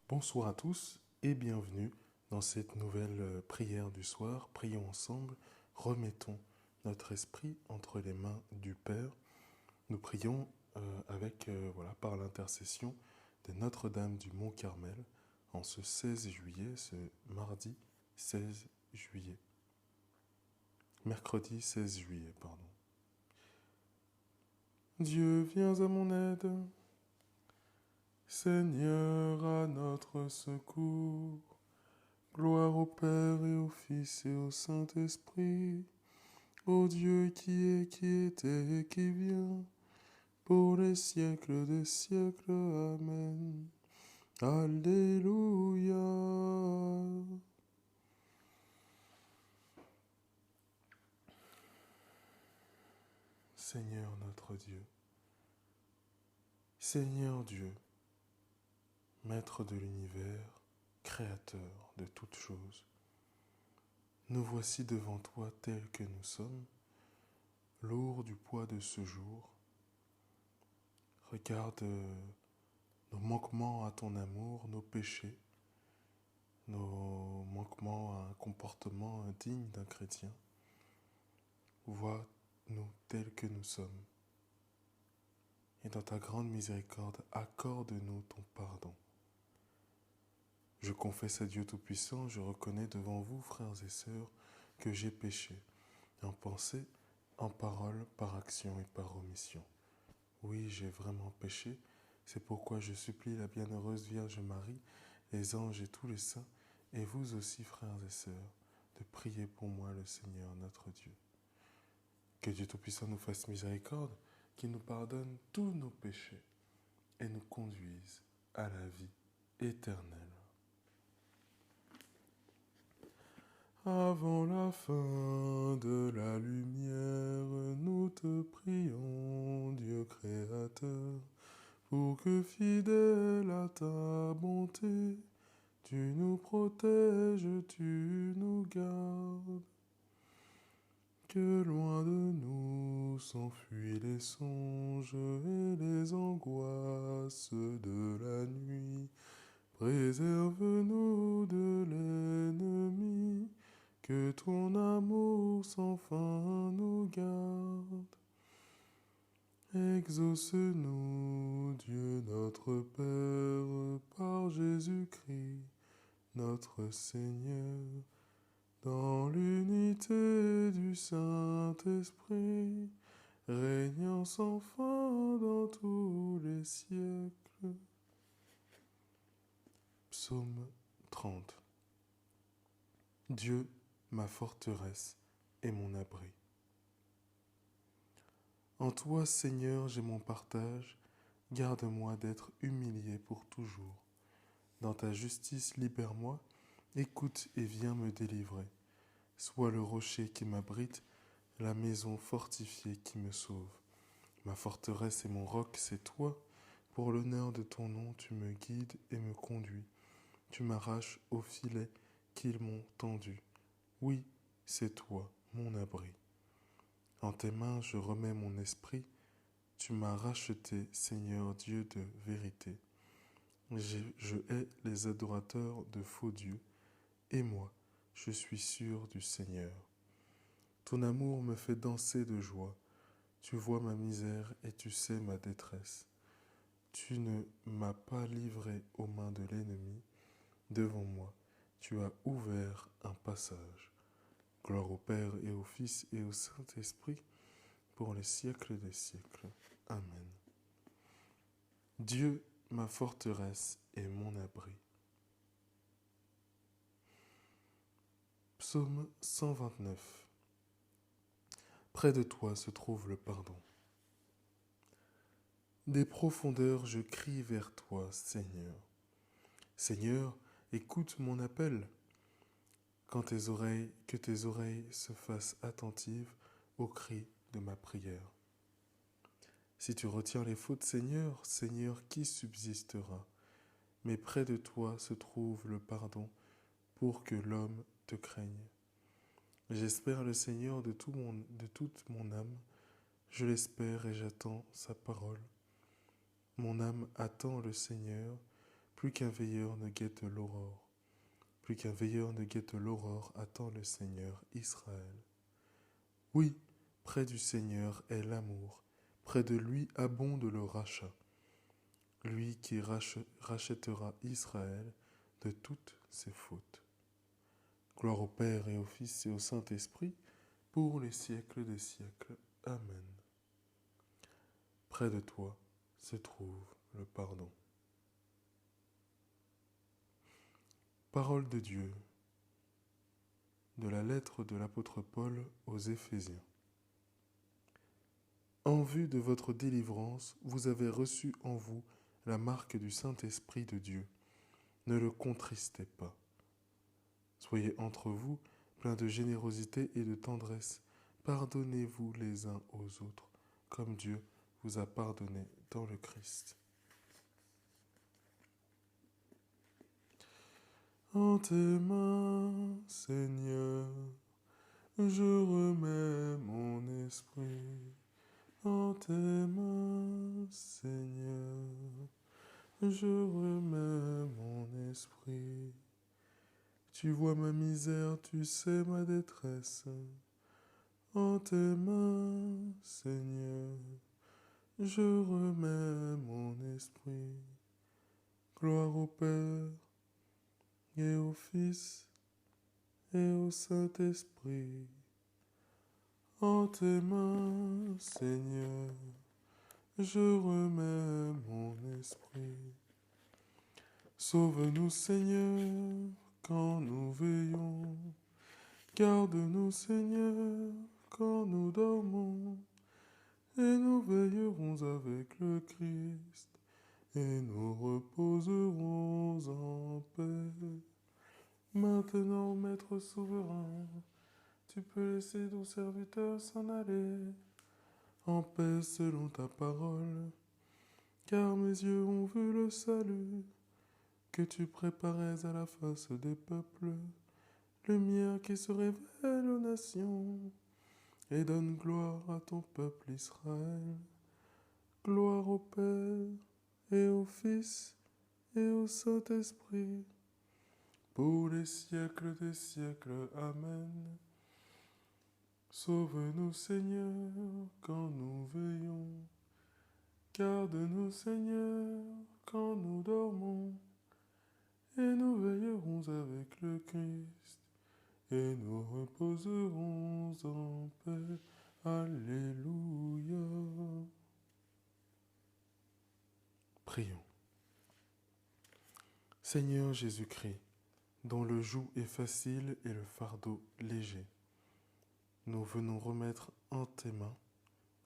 Bonsoir à tous et bienvenue dans cette nouvelle prière du soir. Prions ensemble, remettons notre esprit entre les mains du Père. Nous prions par l'intercession de Notre-Dame du Mont-Carmel en ce 16 juillet, ce mardi 16 juillet. Mercredi 16 juillet, pardon. Dieu, viens à mon aide. Seigneur, à notre secours. Gloire au Père et au Fils et au Saint-Esprit, au Dieu qui était et qui vient, pour les siècles des siècles. Amen. Alléluia. Seigneur notre Dieu, Seigneur Dieu, Maître de l'univers, Créateur de toutes choses, nous voici devant toi tels que nous sommes, lourds du poids de ce jour. Regarde nos manquements à ton amour, nos péchés, nos manquements à un comportement indigne d'un chrétien. Vois-nous tels que nous sommes. Et dans ta grande miséricorde, accorde-nous ton pardon. Je confesse à Dieu Tout-Puissant, je reconnais devant vous, frères et sœurs, que j'ai péché, en pensée, en parole, par action et par omission. Oui, j'ai vraiment péché, c'est pourquoi je supplie la bienheureuse Vierge Marie, les anges et tous les saints, et vous aussi, frères et sœurs, de prier pour moi le Seigneur notre Dieu. Que Dieu Tout-Puissant nous fasse miséricorde, qu'il nous pardonne tous nos péchés et nous conduise à la vie éternelle. Avant la fin de la lumière, nous te prions, Dieu créateur, pour que fidèle à ta bonté, tu nous protèges, tu nous gardes. Que loin de nous s'enfuient les songes et les angoisses de la nuit. Préserve-nous de l'ennemi, que ton amour sans fin nous garde. Exauce-nous, Dieu notre Père, par Jésus-Christ, notre Seigneur, dans l'unité du Saint-Esprit, régnant sans fin dans tous les siècles. Psaume 30. Dieu, ma forteresse et mon abri. En toi, Seigneur, j'ai mon partage, garde-moi d'être humilié pour toujours. Dans ta justice, libère-moi, écoute et viens me délivrer. Sois le rocher qui m'abrite, la maison fortifiée qui me sauve. Ma forteresse et mon roc, c'est toi. Pour l'honneur de ton nom, tu me guides et me conduis. Tu m'arraches au filet qu'ils m'ont tendu. Oui, c'est toi, mon abri. En tes mains, je remets mon esprit. Tu m'as racheté, Seigneur Dieu de vérité. Je hais les adorateurs de faux dieux, et moi, je suis sûr du Seigneur. Ton amour me fait danser de joie. Tu vois ma misère et tu sais ma détresse. Tu ne m'as pas livré aux mains de l'ennemi. Devant moi, tu as ouvert un passage. Gloire au Père et au Fils et au Saint-Esprit, pour les siècles des siècles. Amen. Dieu, ma forteresse et mon abri. Psaume 129. Près de toi se trouve le pardon. Des profondeurs je crie vers toi, Seigneur. Seigneur, écoute mon appel. Que tes oreilles se fassent attentives au cri de ma prière. Si tu retiens les fautes, Seigneur, Seigneur, qui subsistera? Mais près de toi se trouve le pardon pour que l'homme te craigne. J'espère le Seigneur de toute mon âme. Je l'espère et j'attends sa parole. Mon âme attend le Seigneur, plus qu'un veilleur ne guette l'aurore. Plus qu'un veilleur ne guette l'aurore, attend le Seigneur Israël. Oui, près du Seigneur est l'amour, près de lui abonde le rachat. Lui qui rachètera Israël de toutes ses fautes. Gloire au Père et au Fils et au Saint-Esprit, pour les siècles des siècles. Amen. Près de toi se trouve le pardon. Parole de Dieu, de la lettre de l'apôtre Paul aux Éphésiens. En vue de votre délivrance, vous avez reçu en vous la marque du Saint-Esprit de Dieu. Ne le contristez pas. Soyez entre vous pleins de générosité et de tendresse. Pardonnez-vous les uns aux autres, comme Dieu vous a pardonné dans le Christ. En tes mains, Seigneur, je remets mon esprit. En tes mains, Seigneur, je remets mon esprit. Tu vois ma misère, tu sais ma détresse. En tes mains, Seigneur, je remets mon esprit. Gloire au Père et au Fils et au Saint-Esprit. En tes mains, Seigneur, je remets mon esprit. Sauve-nous, Seigneur, quand nous veillons. Garde-nous, Seigneur, quand nous dormons. Et nous veillerons avec le Christ, et nous reposerons en paix. Maintenant, Maître souverain, tu peux laisser ton serviteur s'en aller, en paix selon ta parole, car mes yeux ont vu le salut que tu préparais à la face des peuples, lumière qui se révèle aux nations, et donne gloire à ton peuple Israël. Gloire au Père, et au Fils, et au Saint-Esprit, pour les siècles des siècles. Amen. Sauve-nous, Seigneur, quand nous veillons. Garde-nous, Seigneur, quand nous dormons. Et nous veillerons avec le Christ, et nous reposerons en paix. Alléluia. Prions. Seigneur Jésus-Christ, dont le joug est facile et le fardeau léger, nous venons remettre en tes mains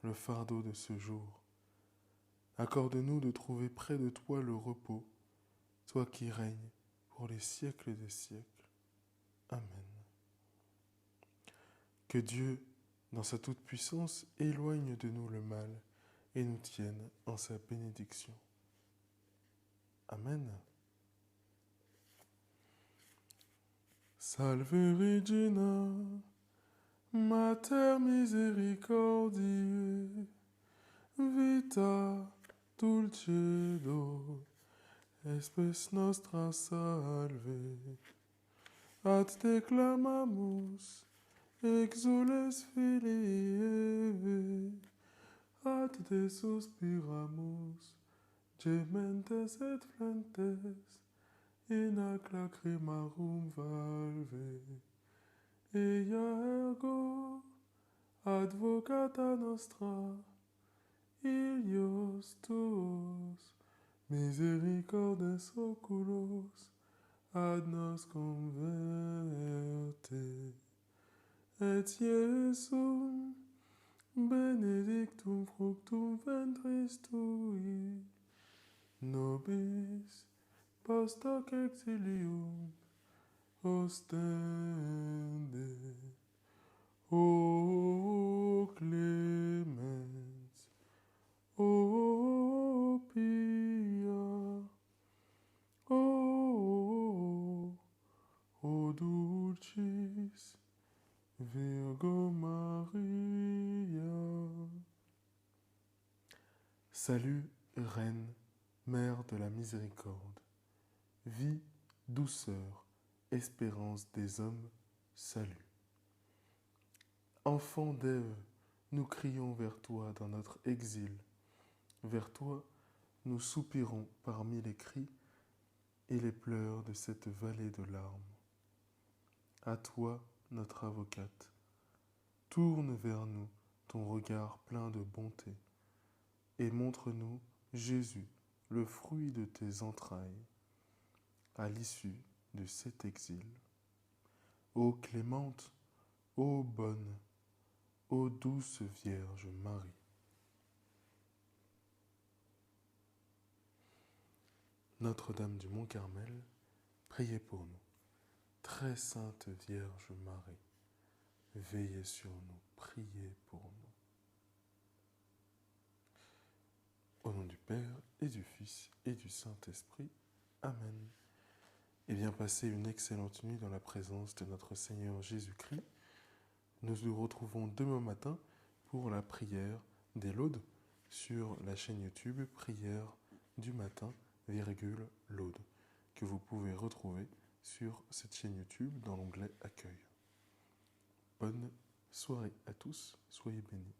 le fardeau de ce jour. Accorde-nous de trouver près de toi le repos, toi qui règnes pour les siècles des siècles. Amen. Que Dieu, dans sa toute-puissance, éloigne de nous le mal et nous tienne en sa bénédiction. Amen. Salve Regina, Mater misericordiae, vita dulcedo, espes nostra salve. Ad te clamamus, exules filii Eve, ad te suspiramus, gementes et flentes, in ac lacrimarum valve. Ea ergo, advocata nostra, ilios tuos, misericordes oculos, ad nos converte. Et Iesum, benedictum fructum ventris tui, nobis post hoc exilium ostende. O clemens, o pia, o dulcis Virgo Maria. Salut, Reine, Mère de la Miséricorde. vie, douceur, espérance des hommes, salut. Enfant d'Ève, nous crions vers toi dans notre exil. Vers toi, nous soupirons parmi les cris et les pleurs de cette vallée de larmes. À toi, notre avocate, tourne vers nous ton regard plein de bonté et montre-nous Jésus, le fruit de tes entrailles, à l'issue de cet exil. Ô clémente, ô bonne, ô douce Vierge Marie. Notre-Dame du Mont Carmel, priez pour nous. Très sainte Vierge Marie, veillez sur nous, priez pour nous. Au nom du Père et du Fils et du Saint-Esprit. Amen. Et bien, passez une excellente nuit dans la présence de notre Seigneur Jésus-Christ. Nous nous retrouvons demain matin pour la prière des laudes sur la chaîne YouTube Prière du matin, laude, que vous pouvez retrouver sur cette chaîne YouTube dans l'onglet Accueil. Bonne soirée à tous, soyez bénis.